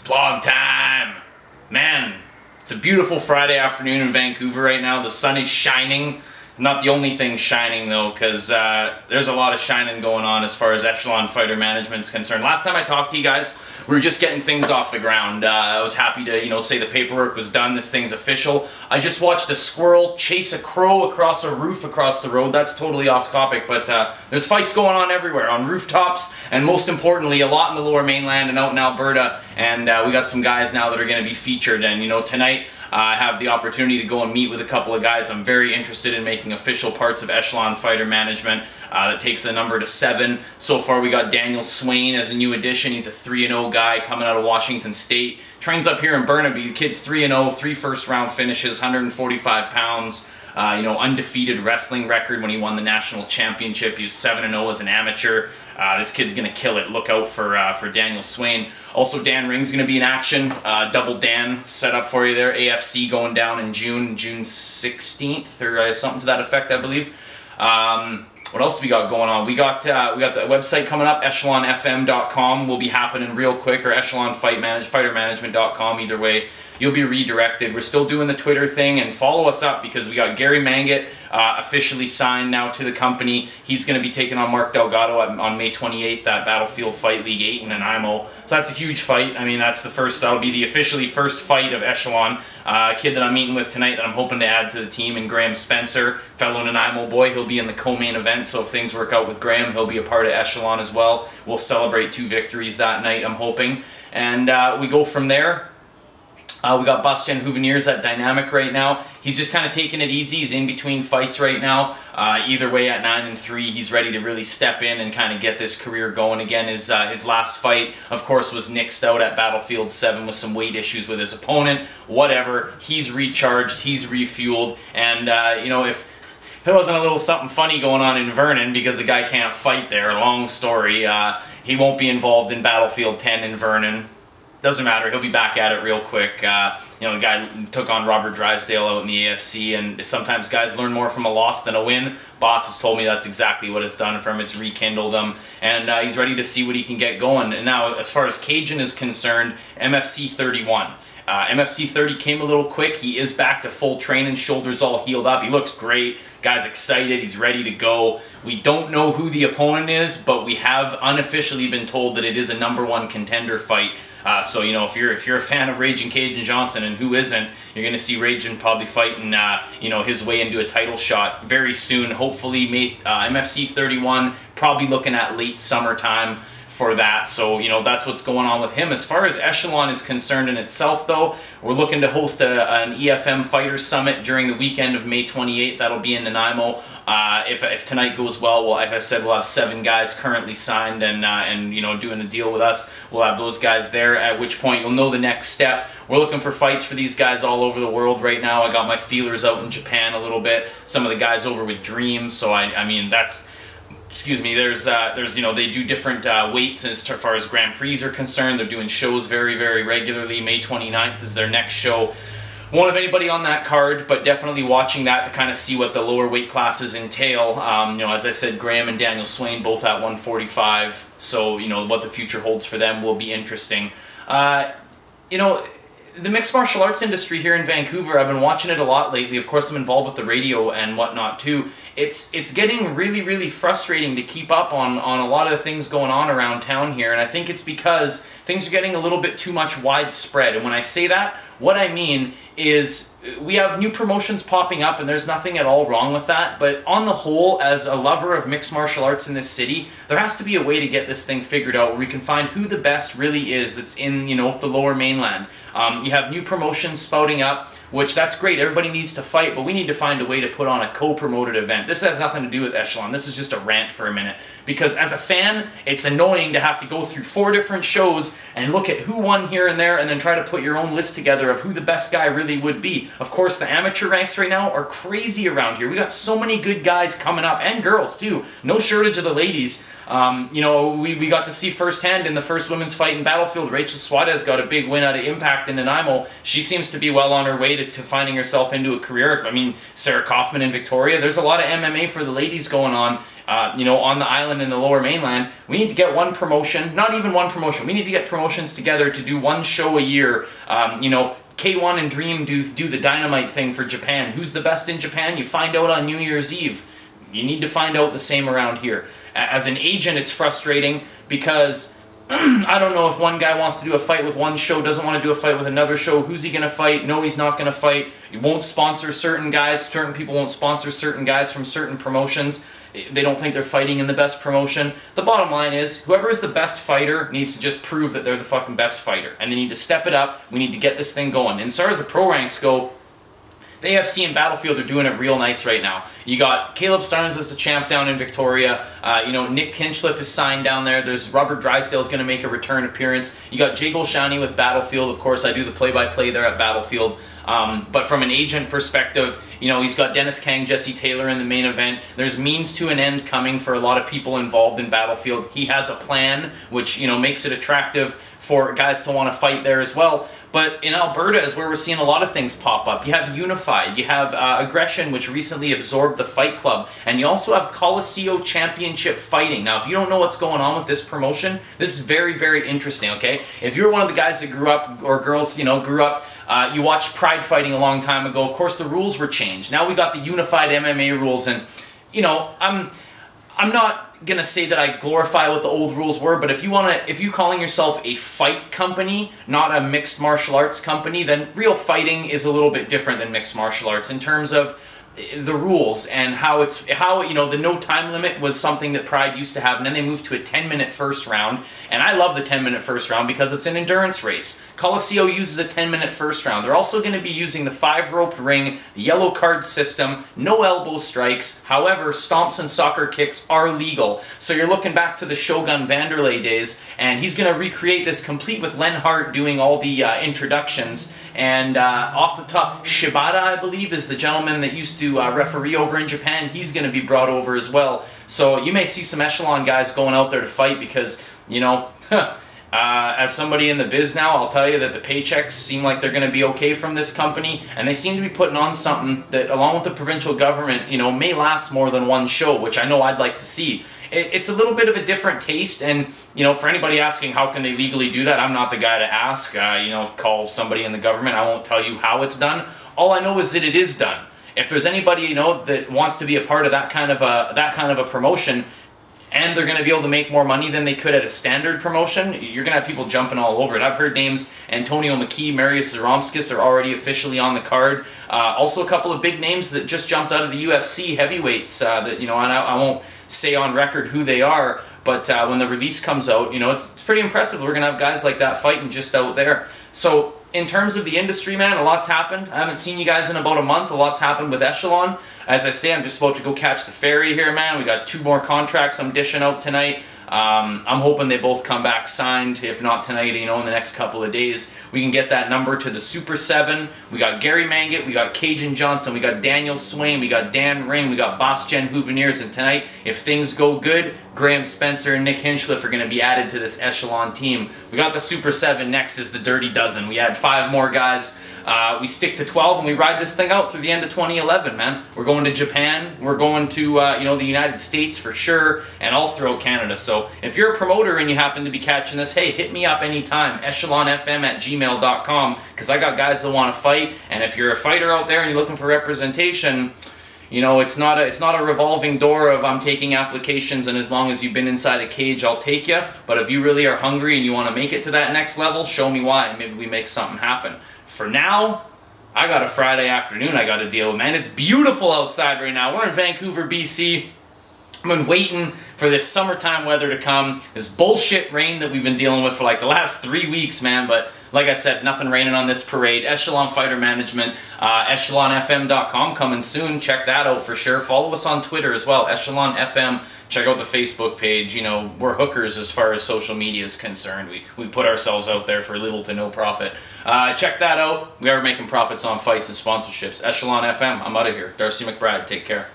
Vlog time! Man, it's a beautiful Friday afternoon in Vancouver right now. The sun is shining. Not the only thing shining though, because there's a lot of shining going on as far as Echelon Fighter Management is concerned. Last time I talked to you guys, we were just getting things off the ground. I was happy to, say the paperwork was done, this thing's official. I just watched a squirrel chase a crow across a roof across the road. That's totally off topic, but there's fights going on everywhere, on rooftops, and most importantly, a lot in the Lower Mainland and out in Alberta. And we got some guys now that are going to be featured, and tonight, I have the opportunity to go and meet with a couple of guys I'm very interested in making official parts of Echelon Fighter Management. That takes the number to 7. So far we got Daniel Swain as a new addition. He's a 3-0 guy coming out of Washington State. Trains up here in Burnaby. The kid's 3-0, 3 first-round finishes, 145 pounds. Undefeated wrestling record when he won the national championship. He was 7-0 as an amateur. This kid's going to kill it. Look out for Daniel Swain. Also, Dan Ring's going to be in action. Double Dan set up for you there. AFC going down in June 16th or something to that effect, I believe. What else do we got going on? We got the website coming up, echelonfm.com will be happening real quick, or echelonfightermanagement.com. Either way, you'll be redirected. We're still doing the Twitter thing, and follow us up because we got Gary Mangat officially signed now to the company. He's going to be taking on Mark Delgado on May 28th at Battlefield Fight League 8 in Nanaimo. So that's a huge fight. I mean, that'll be the officially first fight of Echelon. A kid that I'm meeting with tonight that I'm hoping to add to the team, and Graham Spencer, fellow Nanaimo boy. He'll be in the co-main event, so if things work out with Graham, he'll be a part of Echelon as well. We'll celebrate 2 victories that night, I'm hoping. And we go from there. We got Bastien Houveniers at Dynamic right now. He's just kind of taking it easy. He's in between fights right now. Either way, at 9-3, he's ready to really step in and kind of get this career going again. His last fight, of course, was nixed out at Battlefield 7 with some weight issues with his opponent. Whatever. He's recharged. He's refueled. And, if there wasn't a little something funny going on in Vernon because the guy can't fight there, long story, he won't be involved in Battlefield 10 in Vernon. Doesn't matter, he'll be back at it real quick. The guy took on Robert Drysdale out in the AFC, and sometimes guys learn more from a loss than a win. Boss has told me that's exactly what it's done for him. It's rekindled him, and he's ready to see what he can get going. And now, as far as Cajun is concerned, MFC 31. MFC 30 came a little quick. He is back to full training, shoulders all healed up. He looks great. Guy's excited. He's ready to go. We don't know who the opponent is, but we have unofficially been told that it is a #1 contender fight. So if you're a fan of Raging Cajun Johnson, and who isn't, you're going to see Raging probably fighting his way into a title shot very soon. Hopefully, MFC 31 probably looking at late summertime for that. So that's what's going on with him. As far as Echelon is concerned in itself, though, we're looking to host an EFM Fighters Summit during the weekend of May 28th. That'll be in Nanaimo. If tonight goes well, like I said, we'll have 7 guys currently signed and doing a deal with us. We'll have those guys there, at which point you'll know the next step. We're looking for fights for these guys all over the world right now. I got my feelers out in Japan a little bit. Some of the guys over with Dream. So I mean that's. Excuse me, there's they do different weights as far as Grand Prix are concerned. They're doing shows very, very regularly. May 29th is their next show. Won't have anybody on that card, but definitely watching that to kind of see what the lower weight classes entail. As I said, Graham and Daniel Swain both at 145, so what the future holds for them will be interesting. The mixed martial arts industry here in Vancouver, I've been watching it a lot lately. Of course, I'm involved with the radio and whatnot too. It's getting really, really frustrating to keep up on a lot of the things going on around town here, and I think it's because things are getting a little bit too much widespread. And when I say that, what I mean is we have new promotions popping up, and there's nothing at all wrong with that, but on the whole, as a lover of mixed martial arts in this city, there has to be a way to get this thing figured out where we can find who the best really is that's in, the Lower Mainland. You have new promotions spouting up, which that's great. Everybody needs to fight, but we need to find a way to put on a co-promoted event. This has nothing to do with Echelon. This is just a rant for a minute. Because as a fan, it's annoying to have to go through 4 different shows and look at who won here and there and then try to put your own list together of who the best guy really would be. Of course, the amateur ranks right now are crazy around here. We got so many good guys coming up, and girls too. No shortage of the ladies. We got to see firsthand in the first women's fight in Battlefield, Rachel Suarez got a big win out of Impact in Nanaimo. She seems to be well on her way to finding herself into a career. I mean, Sarah Kaufman in Victoria. There's a lot of MMA for the ladies going on. you know, on the island in the Lower Mainland. We need to get one promotion, not even one promotion. We need to get promotions together to do one show a year. You know, K1 and Dream do the Dynamite thing for Japan. Who's the best in Japan? You find out on New Year's Eve. You need to find out the same around here. As an agent, it's frustrating because I don't know if one guy wants to do a fight with one show, doesn't want to do a fight with another show. Who's he going to fight? No, he's not going to fight. He won't sponsor certain guys. Certain people won't sponsor certain guys from certain promotions. They don't think they're fighting in the best promotion. The bottom line is, whoever is the best fighter needs to just prove that they're the fucking best fighter. And they need to step it up. We need to get this thing going. And as far as the pro ranks go, the AFC and Battlefield are doing it real nice right now. You got Caleb Starnes as the champ down in Victoria. You know, Nick Hinchcliffe is signed down there. There's Robert Drysdale's going to make a return appearance. You got Jay Golshani with Battlefield. Of course, I do the play-by-play there at Battlefield. But from an agent perspective, you know, he's got Dennis Kang, Jesse Taylor in the main event. There's means to an end coming for a lot of people involved in Battlefield. He has a plan, which, you know, makes it attractive for guys to want to fight there as well. But in Alberta is where we're seeing a lot of things pop up. You have Unified, you have Aggression, which recently absorbed the Fight Club, and you also have Coliseo Championship Fighting. Now, if you don't know what's going on with this promotion, this is very, very interesting, okay? If you're one of the guys that grew up, or girls, you know, grew up, you watched Pride Fighting a long time ago, of course the rules were changed. Now we got the Unified MMA rules, and, you know, I'm not gonna say that I glorify what the old rules were, but if you calling yourself a fight company, not a mixed martial arts company, then real fighting is a little bit different than mixed martial arts in terms of the rules and how you know, the no time limit was something that Pride used to have, and then they moved to a 10-minute first round, and I love the 10-minute first round because it's an endurance race. Coliseo uses a 10-minute first round. They're also going to be using the 5-rope ring, the yellow card system, no elbow strikes. However, stomps and soccer kicks are legal. So you're looking back to the Shogun Vanderlei days, and he's going to recreate this complete with Len Hart doing all the introductions. And off the top, Shibata, I believe, is the gentleman that used to referee over in Japan. He's going to be brought over as well. So you may see some Echelon guys going out there to fight because, you know, as somebody in the biz now, I'll tell you that the paychecks seem like they're going to be okay from this company, and they seem to be putting on something that, along with the provincial government, you know, may last more than one show, which I know I'd like to see. It's a little bit of a different taste, and, you know, for anybody asking how can they legally do that, I'm not the guy to ask. You know, call somebody in the government. I won't tell you how it's done. All I know is that it is done. If there's anybody, you know, that wants to be a part of that kind of a promotion, and they're going to be able to make more money than they could at a standard promotion, you're going to have people jumping all over it. I've heard names, Antonio McKee, Marius Zaromskis are already officially on the card. Also a couple of big names that just jumped out of the UFC heavyweights that, you know, and I won't say on record who they are, but when the release comes out, you know, it's pretty impressive. We're going to have guys like that fighting just out there. So in terms of the industry, man, a lot's happened. I haven't seen you guys in about a month. A lot's happened with Echelon. As I say, I'm just about to go catch the ferry here, man. We got 2 more contracts I'm dishing out tonight. I'm hoping they both come back signed, if not tonight, you know, in the next couple of days. We can get that number to the Super 7. We got Gary Mangat, we got Cajun Johnson, we got Daniel Swain, we got Dan Ring, we got Bosjen Houveniers, and tonight, if things go good, Graham Spencer and Nick Hinchcliffe are going to be added to this Echelon team. We got the Super 7, next is the Dirty Dozen. We add 5 more guys. We stick to 12 and we ride this thing out through the end of 2011, man. We're going to Japan, we're going to, you know, the United States for sure, and all throughout Canada. So if you're a promoter and you happen to be catching this, hey, hit me up anytime, echelonfm@gmail.com, because I got guys that want to fight, and if you're a fighter out there and you're looking for representation, you know, it's not a revolving door of I'm taking applications and as long as you've been inside a cage, I'll take you. But if you really are hungry and you want to make it to that next level, show me why. Maybe we make something happen. For now, I got a Friday afternoon I got to deal with, man. It's beautiful outside right now. We're in Vancouver, BC. I've been waiting for this summertime weather to come. This bullshit rain that we've been dealing with for like the last 3 weeks, man. But like I said, nothing raining on this parade. Echelon Fighter Management, echelonfm.com coming soon. Check that out for sure. Follow us on Twitter as well, Echelon FM. Check out the Facebook page. You know, we're hookers as far as social media is concerned. We put ourselves out there for little to no profit. Check that out. We are making profits on fights and sponsorships. Echelon FM, I'm out of here. Darcy McBride, take care.